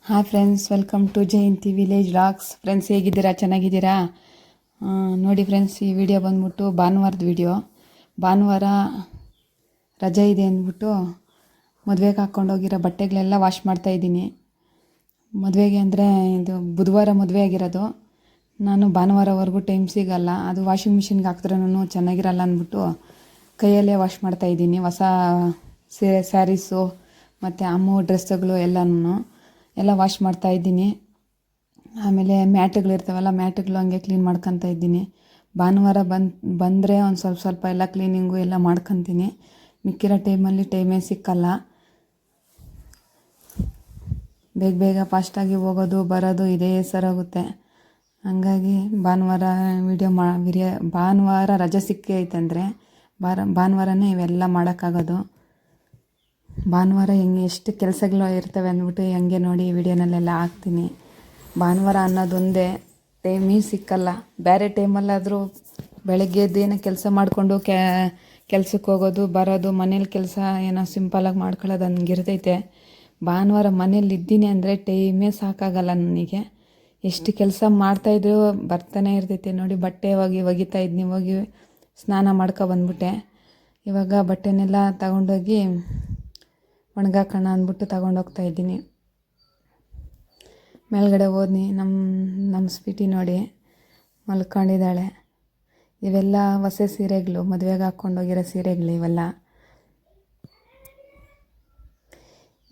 Hi friends, welcome to Jayanti village vlogs. Friends, ಹೇಗಿದ್ದೀರಾ? ಚೆನ್ನಾಗಿದ್ದೀರಾ? ನೋಡಿ ಫ್ರೆಂಡ್ಸ್, ಈ ವಿಡಿಯೋ ಬಂದ್ಬಿಟ್ಟು ಭಾನುವಾರದ ವಿಡಿಯೋ. ಭಾನುವಾರ ರಜೆ ಇದೆ ಅಂದ್ಬಿಟ್ಟು ಮದುವೆಗೆ ಹಾಕ್ಕೊಂಡೋಗಿರೋ ಬಟ್ಟೆಗಳೆಲ್ಲ ವಾಶ್ ಮಾಡ್ತಾಯಿದ್ದೀನಿ. ಮದುವೆಗೆ ಅಂದರೆ ಇದು ಬುಧವಾರ ಮದುವೆ ಆಗಿರೋದು. ನಾನು ಭಾನುವಾರವರೆಗೂ ಟೈಮ್ ಸಿಗಲ್ಲ, ಅದು ವಾಷಿಂಗ್ ಮಿಷಿನ್ಗೆ ಹಾಕಿದ್ರೂ ಚೆನ್ನಾಗಿರಲ್ಲ ಅಂದ್ಬಿಟ್ಟು ಕೈಯಲ್ಲೇ ವಾಶ್ ಮಾಡ್ತಾಯಿದ್ದೀನಿ. ಹೊಸ ಸ್ಯಾರೀಸು ಮತ್ತು ಅಮ್ಮು ಡ್ರೆಸ್ಸುಗಳು ಎಲ್ಲ ವಾಶ್ ಮಾಡ್ತಾಯಿದ್ದೀನಿ. ಆಮೇಲೆ ಮ್ಯಾಟ್ಗಳಿರ್ತಾವಲ್ಲ, ಮ್ಯಾಟ್ಗಳು ಹಂಗೆ ಕ್ಲೀನ್ ಮಾಡ್ಕೊತಾ ಇದ್ದೀನಿ. ಭಾನುವಾರ ಬಂದರೆ ಒಂದು ಸ್ವಲ್ಪ ಎಲ್ಲ ಕ್ಲೀನಿಂಗು ಎಲ್ಲ ಮಾಡ್ಕೊತೀನಿ. ಮಿಕ್ಕಿರೋ ಟೈಮಲ್ಲಿ ಟೈಮೇ ಸಿಕ್ಕಲ್ಲ. ಬೇಗ ಫಾಸ್ಟಾಗಿ ಹೋಗೋದು ಬರೋದು ಇದೇ ಸರೋಗುತ್ತೆ. ಹಂಗಾಗಿ ಭಾನುವಾರ ರಜೆ ಸಿಕ್ಕೈತಂದರೆ ಭಾನುವಾರನೇ ಇವೆಲ್ಲ ಮಾಡೋಕ್ಕಾಗೋದು. ಭಾನುವಾರ ಎಷ್ಟು ಕೆಲಸಗಳು ಇರ್ತವೆ ಅಂದ್ಬಿಟ್ಟು ಹಂಗೆ ನೋಡಿ ವಿಡಿಯೋನಲ್ಲೆಲ್ಲ ಹಾಕ್ತೀನಿ. ಭಾನುವಾರ ಅನ್ನೋದೊಂದೇ ಟೈಮೇ ಸಿಕ್ಕಲ್ಲ. ಬೇರೆ ಟೈಮಲ್ಲಾದರೂ ಬೆಳಗ್ಗೆ ಎದ್ದೇನೋ ಕೆಲಸ ಮಾಡಿಕೊಂಡು ಕೆಲ್ಸಕ್ಕೆ ಹೋಗೋದು ಬರೋದು, ಮನೇಲಿ ಕೆಲಸ ಏನೋ ಸಿಂಪಲಾಗಿ ಮಾಡ್ಕೊಳ್ಳೋದು ಹಂಗಿರ್ತೈತೆ. ಭಾನುವಾರ ಮನೇಲಿ ಇದ್ದೀನಿ ಅಂದರೆ ಟೈಮೇ ಸಾಕಾಗಲ್ಲ ನನಗೆ. ಎಷ್ಟು ಕೆಲಸ ಮಾಡ್ತಾಯಿದ್ರು ಬರ್ತಾನೆ ಇರ್ತೈತೆ. ನೋಡಿ, ಬಟ್ಟೆ ಒಗಿತಾ ಇದ್ನಿ, ಹೋಗಿ ಸ್ನಾನ ಬಂದ್ಬಿಟ್ಟೆ. ಇವಾಗ ಬಟ್ಟೆನೆಲ್ಲ ತಗೊಂಡೋಗಿ ಒಣಗಾಕೋಣ ಅಂದ್ಬಿಟ್ಟು ತಗೊಂಡೋಗ್ತಾ ಇದ್ದೀನಿ. ಮೇಲ್ಗಡೆ ಹೋದ್ನಿ, ನಮ್ಮ ಸ್ವೀಟಿ ನೋಡಿ ಮಲ್ಕೊಂಡಿದ್ದಾಳೆ. ಇವೆಲ್ಲ ಹೊಸ ಸೀರೆಗಳು, ಮದುವೆಗೆ ಹಾಕ್ಕೊಂಡೋಗಿರೋ ಸೀರೆಗಳು ಇವೆಲ್ಲ.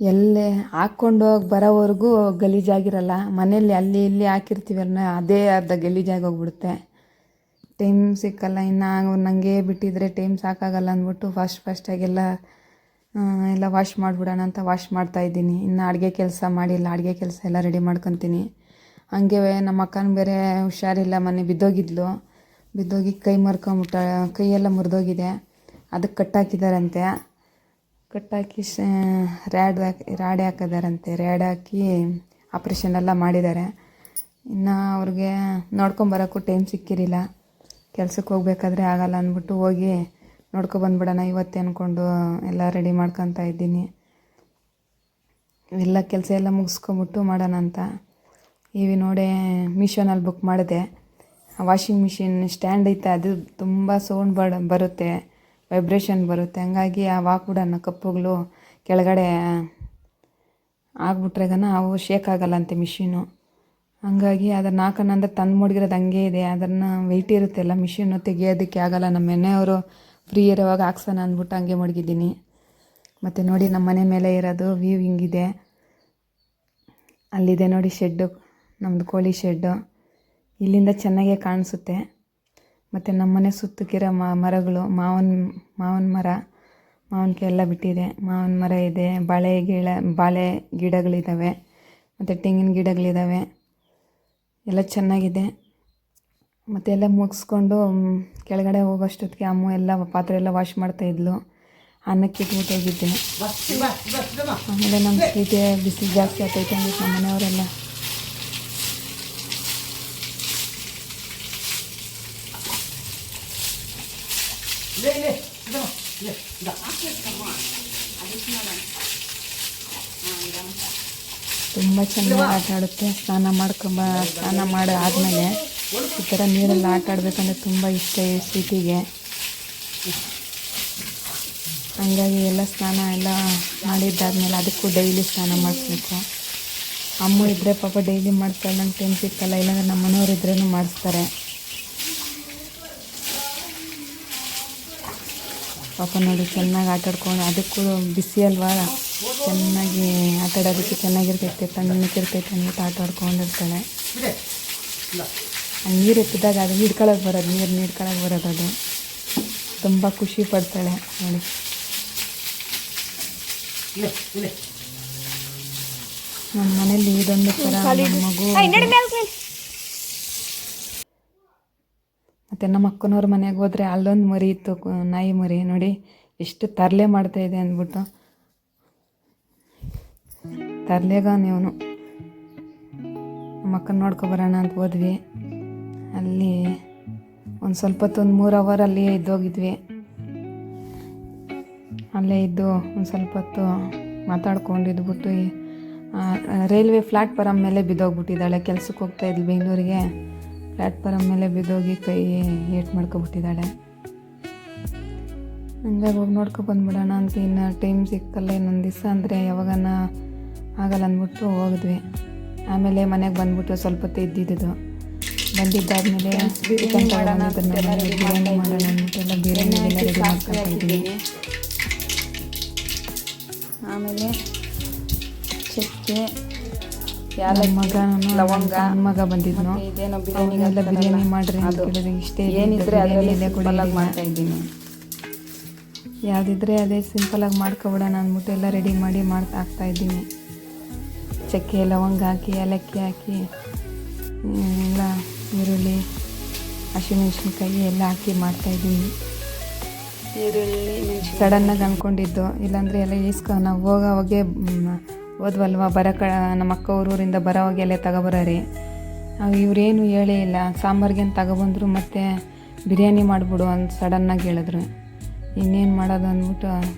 ಎಲ್ಲೇ ಹಾಕ್ಕೊಂಡೋಗಿ ಬರೋವರೆಗೂ ಗಲೀಜಾಗಿರಲ್ಲ. ಮನೇಲಿ ಅಲ್ಲಿ ಇಲ್ಲಿ ಹಾಕಿರ್ತೀವಲ್ಲ, ಅದೇ ಅರ್ಧ ಗಲೀಜಾಗಿ ಹೋಗ್ಬಿಡುತ್ತೆ. ಟೈಮ್ ಸಿಕ್ಕಲ್ಲ. ಇನ್ನು ನನಗೆ ಬಿಟ್ಟಿದ್ರೆ ಟೈಮ್ ಸಾಕಾಗಲ್ಲ ಅಂದ್ಬಿಟ್ಟು ಫಾಸ್ಟಾಗೆಲ್ಲ ಎಲ್ಲ ವಾಶ್ ಮಾಡಿಬಿಡೋಣ ಅಂತ ವಾಶ್ ಮಾಡ್ತಾಯಿದ್ದೀನಿ. ಇನ್ನು ಅಡುಗೆ ಕೆಲಸ ಮಾಡಿಲ್ಲ, ಅಡುಗೆ ಕೆಲಸ ಎಲ್ಲ ರೆಡಿ ಮಾಡ್ಕೊತೀನಿ. ಹಂಗೆ ನಮ್ಮ ಅಕ್ಕನ ಬೇರೆ ಹುಷಾರಿಲ್ಲ, ಮೊನ್ನೆ ಬಿದ್ದೋಗಿ ಕೈಯೆಲ್ಲ ಮುರಿದೋಗಿದೆ. ಅದಕ್ಕೆ ಕಟ್ಟಾಕಿದಾರಂತೆ. ಕಟ್ಟಾಕಿ ರಾಡ್ ಹಾಕಿದಾರಂತೆ. ರಾಡ್ ಹಾಕಿ ಆಪ್ರೇಷನ್ ಎಲ್ಲ ಮಾಡಿದ್ದಾರೆ. ಇನ್ನು ಅವ್ರಿಗೆ ನೋಡ್ಕೊಂಬರೋಕ್ಕೂ ಟೈಮ್ ಸಿಕ್ಕಿರಲಿಲ್ಲ. ಕೆಲ್ಸಕ್ಕೆ ಹೋಗ್ಬೇಕಾದ್ರೆ ಆಗಲ್ಲ ಅಂದ್ಬಿಟ್ಟು ಹೋಗಿ ನೋಡ್ಕೊಬಂದ್ಬಿಡೋಣ ಇವತ್ತೇ ಅಂದ್ಕೊಂಡು ಎಲ್ಲ ರೆಡಿ ಮಾಡ್ಕೊತಾ ಇದ್ದೀನಿ. ಎಲ್ಲ ಕೆಲಸ ಎಲ್ಲ ಮುಗಿಸ್ಕೊಂಬಿಟ್ಟು ಮಾಡೋಣ ಅಂತ. ನೋಡಿ, ಮೀಶೋನಲ್ಲಿ ಬುಕ್ ಮಾಡಿದೆ. ವಾಷಿಂಗ್ ಮಿಷಿನ್ ಸ್ಟ್ಯಾಂಡ್ ಐತೆ, ಅದು ತುಂಬ ಸೌಂಡ್ ಬರುತ್ತೆ, ವೈಬ್ರೇಷನ್ ಬರುತ್ತೆ. ಹಂಗಾಗಿ ಹಾಕ್ಬಿಡೋಣ, ಕಪ್ಪುಗಳು ಕೆಳಗಡೆ ಆಗ್ಬಿಟ್ರೆಗನ ಅವು ಶೇಕ್ ಆಗಲ್ಲಂತೆ ಮಿಷಿನು. ಹಂಗಾಗಿ ಅದನ್ನು ಹಾಕೋಣ ಅಂದರೆ ತಂದು ಮಡಗಿರೋದು ಹಂಗೆ ಇದೆ. ಅದನ್ನು ವೆಯ್ಟ್ ಇರುತ್ತೆಲ್ಲ, ಮಿಷಿನ್ನು ತೆಗಿಯೋದಕ್ಕೆ ಆಗಲ್ಲ. ನಮ್ಮ ಮನೆಯವರು ಫ್ರೀ ಇರೋವಾಗ ಹಾಕ್ಸೋಣ ಅಂದ್ಬಿಟ್ಟು ಹಂಗೆ ಮಡಗಿದ್ದೀನಿ. ಮತ್ತು ನೋಡಿ, ನಮ್ಮ ಮನೆ ಮೇಲೆ ಇರೋದು ವ್ಯೂ ಹಿಂಗಿದೆ. ಅಲ್ಲಿದೆ ನೋಡಿ ಶೆಡ್ಡು, ನಮ್ಮದು ಕೋಳಿ ಶೆಡ್ಡು. ಇಲ್ಲಿಂದ ಚೆನ್ನಾಗೇ ಕಾಣಿಸುತ್ತೆ. ಮತ್ತು ನಮ್ಮ ಮನೆ ಸುತ್ತಕ್ಕಿರೋ ಮರಗಳು, ಮಾವಿನ ಮಾವಿನಕಾಯಿ ಎಲ್ಲ ಬಿಟ್ಟಿದೆ. ಮಾವಿನ ಮರ ಇದೆ, ಬಾಳೆ ಗಿಡಗಳಿದ್ದಾವೆ, ಮತ್ತು ತೆಂಗಿನ ಗಿಡಗಳಿದ್ದಾವೆ. ಎಲ್ಲ ಚೆನ್ನಾಗಿದೆ. ಮತ್ತು ಎಲ್ಲ ಮುಗಿಸ್ಕೊಂಡು ಕೆಳಗಡೆ ಹೋಗೋಷ್ಟೊತ್ತಿಗೆ ಅಮ್ಮ ಎಲ್ಲ ಪಾತ್ರೆ ಎಲ್ಲ ವಾಶ್ ಮಾಡ್ತಾಯಿದ್ಲು. ಅನ್ನಕ್ಕೆ ಇಟ್ಬಿಟ್ಟು ಹೋಗಿದ್ದೆ. ಆಮೇಲೆ ನಮ್ಮ ಸ್ವೀಟೇ ಬಿಸಿ ಜಾಸ್ತಿ ಆಗ್ತೈತೆ ಅಂದ್ಬಿಟ್ಟು ನಮ್ಮ ಮನೆಯವರೆಲ್ಲ ತುಂಬ ಚೆನ್ನಾಗಿ ಆಟ ಆಡುತ್ತೆ. ಸ್ನಾನ ಮಾಡಿ ಆದಮೇಲೆ ಈ ಥರ ನೀರೆಲ್ಲ ಆಟ ಆಡಬೇಕಂದ್ರೆ ತುಂಬ ಇಷ್ಟ ಈ ಸ್ವೀಟಿಗೆ. ಹಂಗಾಗಿ ಎಲ್ಲ ಸ್ನಾನ ಎಲ್ಲ ಮಾಡಿದ್ದಾದ್ಮೇಲೆ ಅದಕ್ಕೂ ಡೈಲಿ ಸ್ನಾನ ಮಾಡಿಸ್ಬೇಕು. ಅಮ್ಮ ಇದ್ದರೆ ಪಾಪ ಡೈಲಿ ಮಾಡ್ತಾಳೆ, ನಂಗೆ ಟೈಮ್ ಸಿಕ್ಕಲ್ಲ. ಇಲ್ಲಾಂದರೆ ನಮ್ಮ ಮನೆಯವ್ರು ಇದ್ರೂ ಮಾಡಿಸ್ತಾರೆ. ಪಾಪ ನೋಡಿ, ಚೆನ್ನಾಗಿ ಆಟ ಆಡ್ಕೊಂಡು, ಅದಕ್ಕೂ ಬಿಸಿ ಅಲ್ವಾ, ಚೆನ್ನಾಗಿ ಆಟ ಆಡೋದಕ್ಕೆ ಚೆನ್ನಾಗಿರ್ತೈತೆ, ತಣ್ಣಕ್ಕಿರ್ತೈತೆ ಅಂದ್ಬಿಟ್ಟು ಆಟ ಆಡ್ಕೊಂಡಿರ್ತಾಳೆ. ನೀರು ಎತ್ತಿದಾಗ ಅದು ಹಿಡ್ಕೊಳಕ್ಕೆ ಬರೋದು ಅದು ತುಂಬ ಖುಷಿ ಪಡ್ತಾಳೆ ನೋಡಿ. ನಮ್ಮ ಮನೇಲಿ ಇದೊಂದು ಥರ ಮಗು. ಮತ್ತು ನಮ್ಮ ಅಕ್ಕನವ್ರ ಮನೆಗೆ ಹೋದರೆ ಅಲ್ಲೊಂದು ಮರಿ ಇತ್ತು, ನಾಯಿ ಮರಿ. ನೋಡಿ ಎಷ್ಟು ತರಲೆ ಮಾಡ್ತಾಯಿದೆ ಅಂದ್ಬಿಟ್ಟು. ತರಲೆಗ ನೀವು ನಮ್ಮ ಅಕ್ಕನ ನೋಡ್ಕೊಬರೋಣ ಅಂತ ಹೋದ್ವಿ. ಅಲ್ಲಿ ಒಂದು ಸ್ವಲ್ಪ ಹೊತ್ತು, ಒಂದು 3 ಅವರ್ ಅಲ್ಲಿ ಇದ್ದೋಗಿದ್ವಿ. ಅಲ್ಲೇ ಇದ್ದು ಒಂದು ಸ್ವಲ್ಪ ಹೊತ್ತು ಮಾತಾಡ್ಕೊಂಡಿದ್ಬಿಟ್ಟು ರೈಲ್ವೆ ಪ್ಲಾಟ್ಫಾರಮ್ ಮೇಲೆ ಬಿದ್ದೋಗ್ಬಿಟ್ಟಿದ್ದಾಳೆ. ಕೆಲ್ಸಕ್ಕೆ ಹೋಗ್ತಾ ಇದ್ಲು ಬೆಂಗಳೂರಿಗೆ. ಪ್ಲಾಟ್ಫಾರಮ್ ಮೇಲೆ ಬಿದ್ದೋಗಿ ಕೈ ಏಟು ಮಾಡ್ಕೊಬಿಟ್ಟಿದ್ದಾಳೆ. ಹಂಗಾಗಿ ಹೋಗಿ ನೋಡ್ಕೊಬಂದ್ಬಿಡೋಣ ಅಂತ ಇನ್ನು ಟೈಮ್ ಸಿಕ್ಕಲ್ಲ, ಇನ್ನೊಂದು ದಿವಸ ಅಂದರೆ ಯಾವಾಗನ ಆಗಲ್ಲ ಅಂದ್ಬಿಟ್ಟು ಹೋಗಿದ್ವಿ. ಆಮೇಲೆ ಮನೆಗೆ ಬಂದ್ಬಿಟ್ಟು ಸ್ವಲ್ಪ ಹೊತ್ತು ಇದ್ದಿದ್ದು. ಬಂದಿದ್ದಾದಮೇಲೆ ಚಿಕನ್ ಮಾಡೋಣ ಬಿರಿಯಾನಿ ಮಾಡೋಣ ಅಂದ್ಬಿಟ್ಟೆಲ್ಲ ಬಿರಿಯಾನಿ ಎಲ್ಲ ರೆಡಿ ಮಾಡ್ಕೊತಿದ್ದೀನಿ. ಆಮೇಲೆ ಚಕ್ಕೆ, ಲವಂಗ ಮಗ ಬಂದಿದ್ನು. ಇದೇನೋ ಎಲ್ಲ ಬಿರಿಯಾನಿ ಮಾಡ್ರಿ ಅಂತ ಕೇಳಿದ್ರೆ ಇಷ್ಟೇ ಏನಿದ್ರೆ ಅದರಲ್ಲಿ ಮಾಡ್ತಾ ಇದ್ದೀನಿ. ಯಾವುದಿದ್ರೆ ಅದೇ ಸಿಂಪಲಾಗಿ ಮಾಡ್ಕೊಬಿಡೋಣ ಅಂದ್ಬಿಟ್ಟು ಎಲ್ಲ ರೆಡಿ ಮಾಡಿ ಹಾಕ್ತಾಯಿದ್ದೀನಿ. ಚಕ್ಕೆ ಲವಂಗ ಹಾಕಿ ಏಲಕ್ಕಿ ಹಾಕಿ ಎಲ್ಲ ಈರುಳ್ಳಿ ಹಸಿಮೆಣ್ಸಿನ್ಕಾಯಿ ಎಲ್ಲ ಹಾಕಿ ಮಾಡ್ತಾಯಿದ್ದೀನಿ. ಈರುಳ್ಳಿ ಸಡನ್ನಾಗಿ ಅಂದ್ಕೊಂಡಿದ್ದು, ಇಲ್ಲಾಂದರೆ ಎಲ್ಲ ನಾವು ಹೋಗೋವಾಗೆ ಹೋದ್ವಲ್ವ ನಮ್ಮ ಅಕ್ಕ ಊರಿಂದ ಬರೋವಾಗ ಎಲ್ಲ ತಗೊಬರ್ರಿ. ಇವರೇನು ಹೇಳೇ ಇಲ್ಲ. ಸಾಂಬಾರ್ಗೆ ಅಂತ ತಗೊಬಂದರು, ಮತ್ತು ಬಿರಿಯಾನಿ ಮಾಡಿಬಿಡು ಅಂತ ಸಡನ್ನಾಗಿ ಹೇಳಿದ್ರು. ಇನ್ನೇನು ಮಾಡೋದು ಅಂದ್ಬಿಟ್ಟು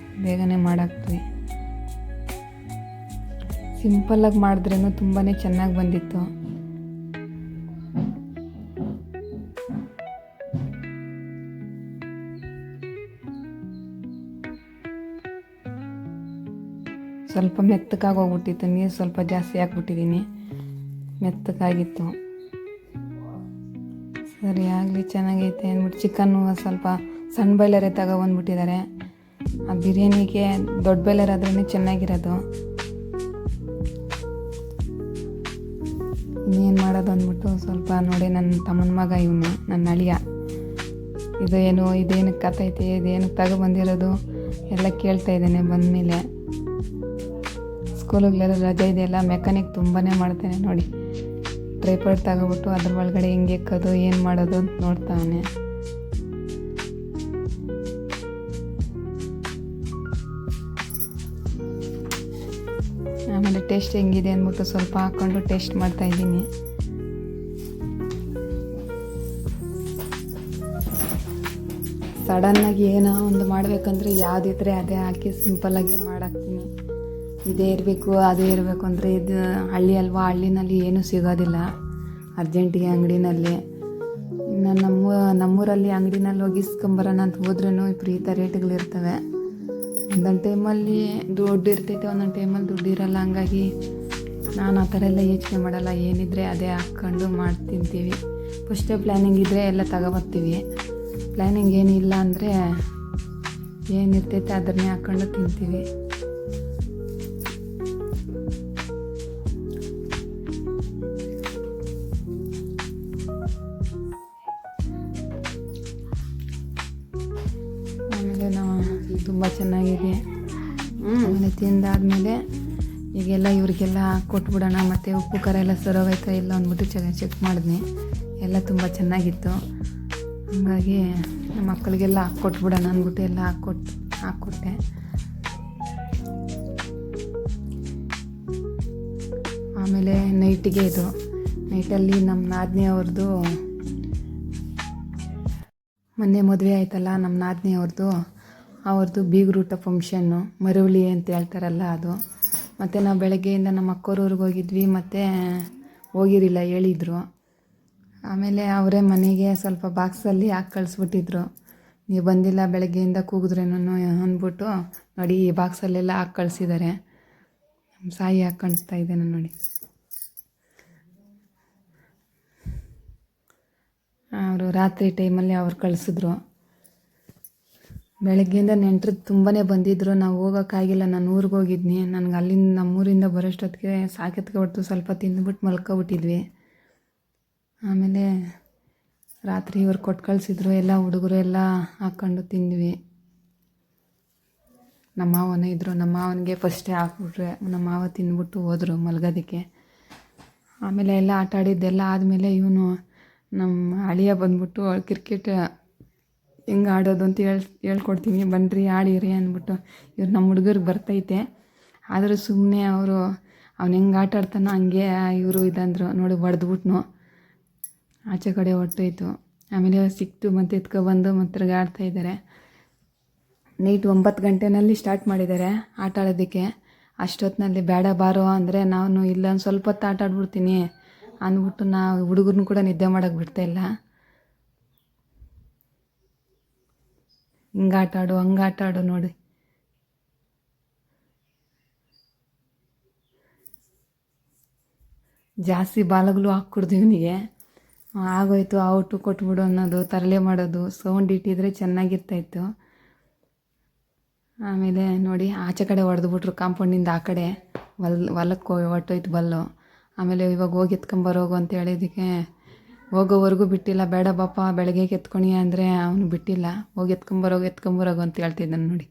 ಬೇಗನೆ ಮಾಡಾಕ್ತೀವಿ. ಸಿಂಪಲ್ಲಾಗಿ ಮಾಡಿದ್ರೂ ತುಂಬಾ ಚೆನ್ನಾಗಿ ಬಂದಿತ್ತು. ಸ್ವಲ್ಪ ಮೆತ್ತಗಾಗಿ ಹೋಗ್ಬಿಟ್ಟಿತ್ತು, ನೀರು ಸ್ವಲ್ಪ ಜಾಸ್ತಿ ಹಾಕ್ಬಿಟ್ಟಿದ್ದೀನಿ, ಮೆತ್ತಗಾಗಿತ್ತು. ಸರಿ ಆಗಲಿ, ಚೆನ್ನಾಗೈತೆ ಅಂದ್ಬಿಟ್ಟು ಚಿಕನ್ನು ಸ್ವಲ್ಪ ಸಣ್ಣ ಬಾಯ್ಲರೇ ತಗೊಬಂದ್ಬಿಟ್ಟಿದ್ದಾರೆ. ಆ ಬಿರಿಯಾನಿಗೆ ದೊಡ್ಡ ಬಾಯ್ಲರ್ ಆದ್ರೇ ಚೆನ್ನಾಗಿರೋದು. ಇನ್ನೇನು ಮಾಡೋದು ಅಂದ್ಬಿಟ್ಟು ಸ್ವಲ್ಪ ನೋಡಿ, ನನ್ನ ತಮ್ಮನ ಮಗ ಇವನು, ನನ್ನ ಅಳಿಯ, ಇದೇನಕ್ಕೆ ಕತ್ತೈತೆ, ಇದೇನಕ್ಕೆ ತಗೊಬಂದಿರೋದು ಎಲ್ಲ ಕೇಳ್ತಾ ಇದ್ದಾನೆ. ಬಂದಮೇಲೆ ಸ್ಕೂಲಿಗೆಲ್ಲ ರಜೆ ಇದೆಯಲ್ಲ, ಮೆಕ್ಯಾನಿಕ್ ತುಂಬಾ ಮಾಡ್ತಾನೆ ನೋಡಿ. ಟ್ರೈಪಾಡ್ ತಗೊಬಿಟ್ಟು ಅದ್ರ ಒಳಗಡೆ ಹೆಂಗೆ ಎಕ್ಕೋದು, ಏನು ಮಾಡೋದು ಅಂತ ನೋಡ್ತಾವನೆ. ಆಮೇಲೆ ಟೇಸ್ಟ್ ಹೆಂಗಿದೆ ಅಂದ್ಬಿಟ್ಟು ಸ್ವಲ್ಪ ಹಾಕ್ಕೊಂಡು ಟೇಸ್ಟ್ ಮಾಡ್ತಾಯಿದ್ದೀನಿ. ಸಡನ್ನಾಗಿ ಏನೋ ಒಂದು ಮಾಡಬೇಕಂದ್ರೆ ಯಾವುದಿದ್ರೆ ಅದೇ ಹಾಕಿ ಸಿಂಪಲ್ಲಾಗಿ ಮಾಡಾಕ್ತೀನಿ. ಇದೇ ಇರಬೇಕು ಅದೇ ಇರಬೇಕು ಅಂದರೆ ಇದು ಹಳ್ಳಿ ಅಲ್ವಾ, ಹಳ್ಳಿನಲ್ಲಿ ಏನೂ ಸಿಗೋದಿಲ್ಲ ಅರ್ಜೆಂಟಿಗೆ ಅಂಗಡಿನಲ್ಲಿ. ಇನ್ನು ನಮ್ಮೂರಲ್ಲಿ ಅಂಗಡಿನಲ್ಲಿ ಹೋಗಿ ಇಸ್ಕೊಂಬರೋಣ ಅಂತ ಹೋದ್ರೂ ವಿಪರೀತ ರೇಟ್ಗಳಿರ್ತವೆ. ಒಂದೊಂದು ಟೈಮಲ್ಲಿ ದುಡ್ಡು ಇರ್ತೈತೆ, ಒಂದೊಂದು ಟೈಮಲ್ಲಿ ದುಡ್ಡು ಇರೋಲ್ಲ. ಹಂಗಾಗಿ ನಾನು ಆ ಥರ ಎಲ್ಲ ಯೋಚನೆ ಮಾಡಲ್ಲ. ಏನಿದ್ರೆ ಅದೇ ಹಾಕ್ಕೊಂಡು ಮಾಡಿ ತಿಂತೀವಿ. ಫಸ್ಟೇ ಪ್ಲ್ಯಾನಿಂಗ್ ಇದ್ದರೆ ಎಲ್ಲ ತಗೊಬರ್ತೀವಿ. ಪ್ಲ್ಯಾನಿಂಗ್ ಏನಿಲ್ಲ ಅಂದರೆ ಏನಿರ್ತೈತೆ ಅದನ್ನೇ ಹಾಕ್ಕೊಂಡು ತಿಂತೀವಿ. ಆಮೇಲೆ ನಾವು ತುಂಬ ಚೆನ್ನಾಗಿದೆ. ಆಮೇಲೆ ತಿಂದಾದ್ಮೇಲೆ ಈಗೆಲ್ಲ ಇವ್ರಿಗೆಲ್ಲ ಕೊಟ್ಬಿಡೋಣ, ಮತ್ತು ಉಪ್ಪು ಖಾರ ಎಲ್ಲ ಸರೋಗೈತಾ ಇಲ್ಲ ಅಂದ್ಬಿಟ್ಟು ಚೆಕ್ ಮಾಡಿದ್ನಿ. ಎಲ್ಲ ತುಂಬ ಚೆನ್ನಾಗಿತ್ತು. ಹಾಗಾಗಿ ನಮ್ಮ ಮಕ್ಕಳಿಗೆಲ್ಲ ಹಾಕ್ಕೊಟ್ಬಿಡೋಣ ಅಂದ್ಬಿಟ್ಟು ಎಲ್ಲ ಹಾಕ್ಕೊಟ್ಟೆ. ಆಮೇಲೆ ನೈಟಿಗೆ ನೈಟಲ್ಲಿ ನಮ್ಮ ನಾದಿನಿ ಮೊನ್ನೆ ಮದುವೆ ಆಯ್ತಲ್ಲ, ನಮ್ಮ ನಾದಿನಿ ಅವ್ರದ್ದು ಬೀಗರೂಟ ಫಂಕ್ಷನ್ನು, ಮರುವಳಿ ಅಂತ ಹೇಳ್ತಾರಲ್ಲ ಅದು. ಮತ್ತು ನಾವು ಬೆಳಗ್ಗೆಯಿಂದ ನಮ್ಮ ಅಕ್ಕೋರೂರಿಗೆ ಹೋಗಿದ್ವಿ, ಮತ್ತು ಹೋಗಿರಲಿಲ್ಲ ಹೇಳಿದರು. ಆಮೇಲೆ ಅವರೇ ಮನೆಗೆ ಸ್ವಲ್ಪ ಬಾಕ್ಸಲ್ಲಿ ಹಾಕಿ ಕಳಿಸ್ಬಿಟ್ಟಿದ್ರು. ನೀವು ಬಂದಿಲ್ಲ ಬೆಳಗ್ಗೆಯಿಂದ ಕೂಗಿದ್ರೇನು ಅಂದ್ಬಿಟ್ಟು ನೋಡಿ, ಈ ಬಾಕ್ಸಲ್ಲೆಲ್ಲ ಹಾಕಿ ಕಳಿಸಿದ್ದಾರೆ. ಸಾಯಿ ಹಾಕ್ಕೊಳ್ತಾ ಇದ್ದೇನೆ ನೋಡಿ. ಅವರು ರಾತ್ರಿ ಟೈಮಲ್ಲಿ ಅವ್ರು ಕಳಿಸಿದ್ರು. ಬೆಳಗ್ಗೆಯಿಂದ ನೆಂಟರು ತುಂಬಾ ಬಂದಿದ್ದರು. ನಾವು ಹೋಗೋಕ್ಕಾಗಿಲ್ಲ, ನಾನು ಊರಿಗೆ ಹೋಗಿದ್ನಿ. ನನಗೆ ಅಲ್ಲಿಂದ ನಮ್ಮೂರಿಂದ ಬರೋಷ್ಟೊತ್ತಿಗೆ ಸಾಕೆತ್ಕೊಬಿಟ್ಟು ಸ್ವಲ್ಪ ತಿಂದ್ಬಿಟ್ಟು ಮಲ್ಕೊಬಿಟ್ಟಿದ್ವಿ. ಆಮೇಲೆ ರಾತ್ರಿ ಇವ್ರು ಕೊಟ್ಟು ಕಳಿಸಿದ್ರು. ಎಲ್ಲ ಹುಡುಗರು ಎಲ್ಲ ಹಾಕ್ಕೊಂಡು ತಿಂದ್ವಿ. ನಮ್ಮ ಮಾವನೇ ಇದ್ದರು, ನಮ್ಮ ಮಾವನಿಗೆ ಫಸ್ಟೇ ಹಾಕ್ಬಿಟ್ರೆ ನಮ್ಮ ಮಾವ ತಿಂದ್ಬಿಟ್ಟು ಹೋದರು ಮಲ್ಗೋದಕ್ಕೆ. ಆಮೇಲೆ ಎಲ್ಲ ಆಟ ಆಡಿದ್ದೆಲ್ಲ ಆದಮೇಲೆ ಇವನು ನಮ್ಮ ಅಳಿಯ ಬಂದ್ಬಿಟ್ಟು ಕ್ರಿಕೆಟ್ ಹೆಂಗೆ ಆಡೋದು ಅಂತ ಹೇಳ್ಕೊಡ್ತೀನಿ ಬನ್ನಿರಿ ಆಡಿರಿ ಅಂದ್ಬಿಟ್ಟು. ಇವ್ರು ನಮ್ಮ ಹುಡುಗರಿಗೆ ಬರ್ತೈತೆ, ಆದರೂ ಸುಮ್ಮನೆ ಅವನು ಹೆಂಗೆ ಆಟ ಆಡ್ತಾನೋ ಹಂಗೆ ಇವರು ಇದಂದರು ನೋಡಿ, ಹೊಡೆದ್ಬಿಟ್ನು, ಆಚೆ ಕಡೆ ಹೊಟ್ಟೋಯ್ತು. ಆಮೇಲೆ ಸಿಕ್ತು, ಮತ್ತು ಎತ್ಕೊಬಂದು ಮತ್ತೆ ಆಡ್ತಾಯಿದ್ದಾರೆ. ನೈಟ್ 9 ಗಂಟೆನಲ್ಲಿ ಸ್ಟಾರ್ಟ್ ಮಾಡಿದ್ದಾರೆ ಆಟ ಆಡೋದಕ್ಕೆ. ಅಷ್ಟೊತ್ತಿನಲ್ಲಿ ಬೇಡ ಬಾರೋ ಅಂದರೆ ನಾನು ಇಲ್ಲೊಂದು ಸ್ವಲ್ಪ ಹೊತ್ತು ಆಟ ಆಡ್ಬಿಡ್ತೀನಿ ಅಂದ್ಬಿಟ್ಟು ಹುಡುಗರನ್ನ ಕೂಡ ನಿದ್ದೆ ಮಾಡೋಕ್ಕೆ ಬಿಡ್ತಾಯಿಲ್ಲ. ಹಿಂಗೆ ಆಟ ಆಡು ಹಂಗೆ ಆಟ ಆಡು ನೋಡಿ. ಜಾಸ್ತಿ ಬಾಲಗಳು ಹಾಕ್ಕೊಡ್ದು ಇವನಿಗೆ. ಆಗೋಯ್ತು ಔಟು ಕೊಟ್ಬಿಡು ಅನ್ನೋದು, ತರಲೆ ಮಾಡೋದು, ಸೌಂಡ್ ಇಟ್ಟಿದ್ರೆ ಚೆನ್ನಾಗಿರ್ತಾಯಿತ್ತು. ಆಮೇಲೆ ನೋಡಿ ಆಚೆ ಕಡೆ ಹೊಡೆದ್ಬಿಟ್ರು, ಕಾಂಪೌಂಡಿಂದ ಆ ಕಡೆ ಹೊಲಕ್ಕೆ ಹೊಟ್ಟೋಯ್ತು ಬಲ್ಲು. ಆಮೇಲೆ ಇವಾಗ ಹೋಗಿ ಎತ್ಕೊಂಬರೋಗು ಅಂತ ಹೇಳಿದ್ದಕ್ಕೆ ಹೋಗೋವರೆಗೂ ಬಿಟ್ಟಿಲ್ಲ. ಬೇಡ ಬಾಪ ಬೆಳಗ್ಗೆ ಎತ್ಕೊಣಿ ಅಂದರೆ ಅವನು ಬಿಟ್ಟಿಲ್ಲ. ಹೋಗಿ ಎತ್ಕೊಂಬರೋಗು ಅಂತ ಹೇಳ್ತಿದ್ದಾನೆ ನೋಡಿ.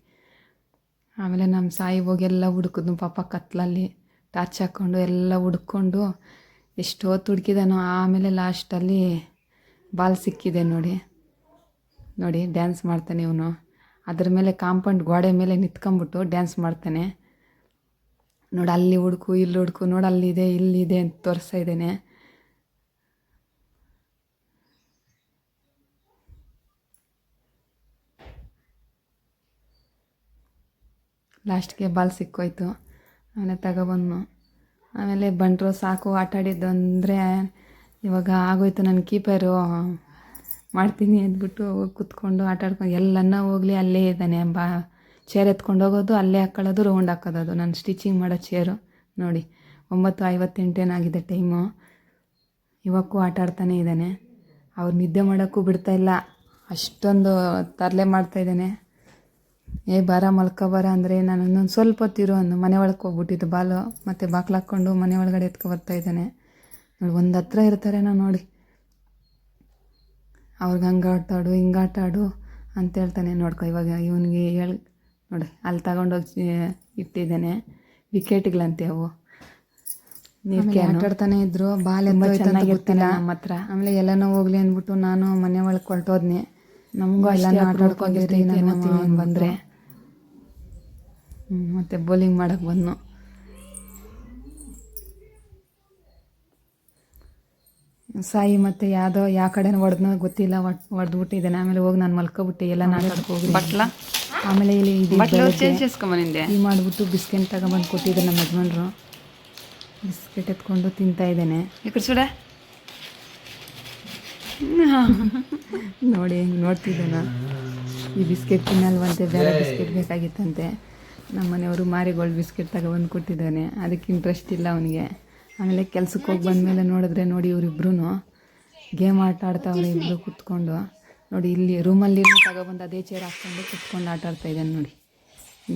ಆಮೇಲೆ ನಮ್ಮ ಸಾಯಿ ಹೋಗಿ ಎಲ್ಲ ಹುಡುಕಿದ್ನು ಪಾಪ, ಕತ್ಲಲ್ಲಿ ಟಾರ್ಚ್ ಹಾಕ್ಕೊಂಡು ಎಲ್ಲ ಹುಡ್ಕೊಂಡು ಎಷ್ಟೊತ್ತು ಹುಡುಕಿದಾನೋ. ಆಮೇಲೆ ಲಾಸ್ಟಲ್ಲಿ ಬಾಲ್ ಸಿಕ್ಕಿದೆ ನೋಡಿ. ಡ್ಯಾನ್ಸ್ ಮಾಡ್ತಾನೆ ಇವನು. ಅದ್ರ ಮೇಲೆ ಕಾಂಪೌಂಡ್ ಗೋಡೆ ಮೇಲೆ ನಿಂತ್ಕೊಂಬಿಟ್ಟು ಡ್ಯಾನ್ಸ್ ಮಾಡ್ತಾನೆ ನೋಡಿ. ಅಲ್ಲಿ ಹುಡುಕು ಇಲ್ಲಿ ಹುಡುಕು, ನೋಡಿ ಅಲ್ಲಿದೆ ಇಲ್ಲಿದೆ ಅಂತ ತೋರಿಸ್ತಾ ಇದ್ದೇನೆ. ಲಾಸ್ಟ್ಗೆ ಬಾಲ್ ಸಿಕ್ಕೋಯ್ತು. ಆಮೇಲೆ ತಗೊಬಂದು ಆಮೇಲೆ ಬಂದರು ಸಾಕು ಆಟ ಆಡಿದ್ದು ಅಂದರೆ ಇವಾಗ ಆಗೋಯ್ತು. ನನ್ನ ಕೀಪರು ಮಾಡ್ತೀನಿ ಅಂದ್ಬಿಟ್ಟು ಹೋಗಿ ಕೂತ್ಕೊಂಡು ಆಟ ಆಡ್ಕೊಂಡು ಎಲ್ಲನ್ನ ಹೋಗಲಿ ಅಲ್ಲೇ ಇದ್ದಾನೆ. ಚೇರ್ ಎತ್ಕೊಂಡು ಹೋಗೋದು, ಅಲ್ಲೇ ಹಾಕ್ಕೊಳ್ಳೋದು, ರೌಂಡ್ ಹಾಕೋದು. ನಾನು ಸ್ಟಿಚಿಂಗ್ ಮಾಡೋ ಚೇರು ನೋಡಿ. 9:58 ಟೈಮು. ಇವಾಗೂ ಆಟ ಆಡ್ತಾನೆ ಇದ್ದಾನೆ. ಅವ್ರು ನಿದ್ದೆ ಮಾಡೋಕ್ಕೂ ಬಿಡ್ತಾಯಿಲ್ಲ, ಅಷ್ಟೊಂದು ತರಲೆ ಮಾಡ್ತಾಯಿದ್ದಾನೆ. ಬಾರ ಮಲ್ಕೊಬಾರ ಅಂದರೆ ನಾನು ಇನ್ನೊಂದು ಸ್ವಲ್ಪ ಹೊತ್ತಿರು ಅಂದು ಮನೆ ಒಳಗೆ ಹೋಗ್ಬಿಟ್ಟಿದ್ದು ಬಾಲು. ಮತ್ತು ಬಾಕ್ಲು ಹಾಕ್ಕೊಂಡು ಮನೆ ಒಳಗಡೆ ಬರ್ತಾಯಿದ್ದಾನೆ ನೋಡಿ. ಒಂದು ಹತ್ರ ಇರ್ತಾರೇನೋ ನೋಡಿ. ಅವ್ರಿಗೆ ಹಂಗೆ ಆಟ ಆಡು ಹಿಂಗೆ ಆಟ ಆಡು ಅಂತ ಹೇಳ್ತಾನೆ. ನೋಡ್ಕೊ ಇವಾಗ ಇವನಿಗೆ ನೋಡಿ ಅಲ್ಲಿ ತಗೊಂಡೋಗಿ ಇಟ್ಟಿದ್ದಾನೆ. ವಿಕೆಟ್ಗಳಂತೆ ಅವು. ನೀರು ಆಟ ಆಡ್ತಾನೆ ಇದ್ರು. ಬಾಲ್ ಚೆನ್ನಾಗಿರ್ತಿಲ್ಲ ನಮ್ಮ ಹತ್ರ. ಆಮೇಲೆ ಎಲ್ಲನೂ ಹೋಗ್ಲಿ ಅಂದ್ಬಿಟ್ಟು ನಾನು ಮನೆ ಒಳಗೆ ಹೊರಟೋದ್ನಿ. ನಮಗೂ ಎಲ್ಲನೂ ಆಟ ಆಡ್ಕೊಂಡಿರ್ತೀವಿ ನಾನು ಬಂದರೆ. ಮತ್ತು ಬೌಲಿಂಗ್ ಮಾಡೋಕ್ಕೆ ಬಂದು ಸಾಯಿ ಮತ್ತು ಯಾವ ಕಡೆನೂ ಹೊಡೆದ್ನೋ ಗೊತ್ತಿಲ್ಲ, ಹೊಡೆದ್ಬಿಟ್ಟಿದ್ದಾನೆ. ಆಮೇಲೆ ಹೋಗಿ ನಾನು ಮಲ್ಕೊಬಿಟ್ಟೆ. ಎಲ್ಲ ನಾಟಕಕ್ಕೆ ಹೋಗಿ ಆಮೇಲೆ ಇಲ್ಲಿ ಟೀ ಮಾಡಿಬಿಟ್ಟು ಬಿಸ್ಕೆಟ್ ತಗೊಂಬಂದು ಕೊಟ್ಟಿದ್ದೆ ನಮ್ಮ ಯಜಮಾನ್ರು. ಬಿಸ್ಕೆಟ್ ಎತ್ಕೊಂಡು ತಿಂತಾಯಿದ್ದೇನೆ. ನೋಡಿ ನೋಡ್ತಿದ್ದೇನೆ. ಈ ಬಿಸ್ಕೆಟ್ ತಿನ್ನಲ್ವಂತೆ, ಬೇರೆ ಬಿಸ್ಕೆಟ್ ಬೇಕಾಗಿತ್ತಂತೆ. ನಮ್ಮ ಮನೆಯವರು ಮಾರಿಗೋಲ್ಡ್ ಬಿಸ್ಕೆಟ್ ತಗೊಬಂದು ಕೊಟ್ಟಿದ್ದಾನೆ. ಅದಕ್ಕೆ ಇಂಟ್ರೆಸ್ಟ್ ಇಲ್ಲ ಅವನಿಗೆ. ಆಮೇಲೆ ಕೆಲ್ಸಕ್ಕೆ ಹೋಗಿ ಬಂದಮೇಲೆ ನೋಡಿದ್ರೆ ನೋಡಿ ಇವರಿಬ್ರು ಗೇಮ್ ಆಟ ಆಡ್ತಾವ್ರೆ ಇಬ್ಬರು ಕೂತ್ಕೊಂಡು ನೋಡಿ. ಇಲ್ಲಿ ರೂಮಲ್ಲಿ ತಗೊಬಂದು ಅದೇ ಚೇರ್ ಹಾಕ್ಕೊಂಡು ಕೂತ್ಕೊಂಡು ಆಟ ಆಡ್ತಾಯಿದ್ದಾನೆ ನೋಡಿ,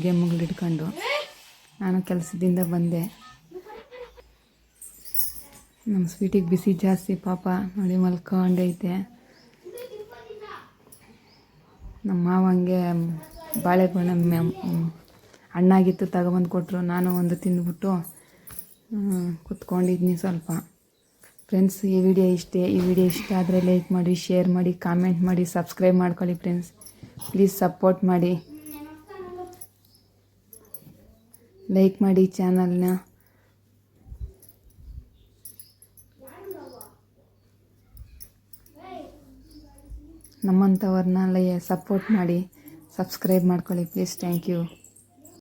ಗೇಮ್ಗಳು ಹಿಡ್ಕೊಂಡು. ನಾನು ಕೆಲಸದಿಂದ ಬಂದೆ. ನಮ್ಮ ಸ್ವೀಟಿಗೆ ಬಿಸಿ ಜಾಸ್ತಿ ಪಾಪ ನೋಡಿ, ಮಲ್ಕೊಂಡೈತೆ. ನಮ್ಮ ಮಾವಂಗೆ ಬಾಳೆಗೊನೆ ಹಣ್ಣಾಗಿತ್ತು ತಗೊಬಂದು ಕೊಟ್ಟರು. ನಾನು ಒಂದು ತಿಂದುಬಿಟ್ಟು ಕೂತ್ಕೊಂಡಿದ್ನಿ ಸ್ವಲ್ಪ. ಫ್ರೆಂಡ್ಸ್, ಈ ವಿಡಿಯೋ ಇಷ್ಟ ಆದರೆ ಲೈಕ್ ಮಾಡಿ, ಶೇರ್ ಮಾಡಿ, ಕಾಮೆಂಟ್ ಮಾಡಿ, ಸಬ್ಸ್ಕ್ರೈಬ್ ಮಾಡ್ಕೊಳ್ಳಿ ಫ್ರೆಂಡ್ಸ್. ಪ್ಲೀಸ್ ಸಪೋರ್ಟ್ ಮಾಡಿ, ಲೈಕ್ ಮಾಡಿ ಚಾನಲ್ನ. ನಮ್ಮಂಥವ್ರನ್ನ ಸಪೋರ್ಟ್ ಮಾಡಿ, ಸಬ್ಸ್ಕ್ರೈಬ್ ಮಾಡ್ಕೊಳ್ಳಿ ಪ್ಲೀಸ್. Thank you.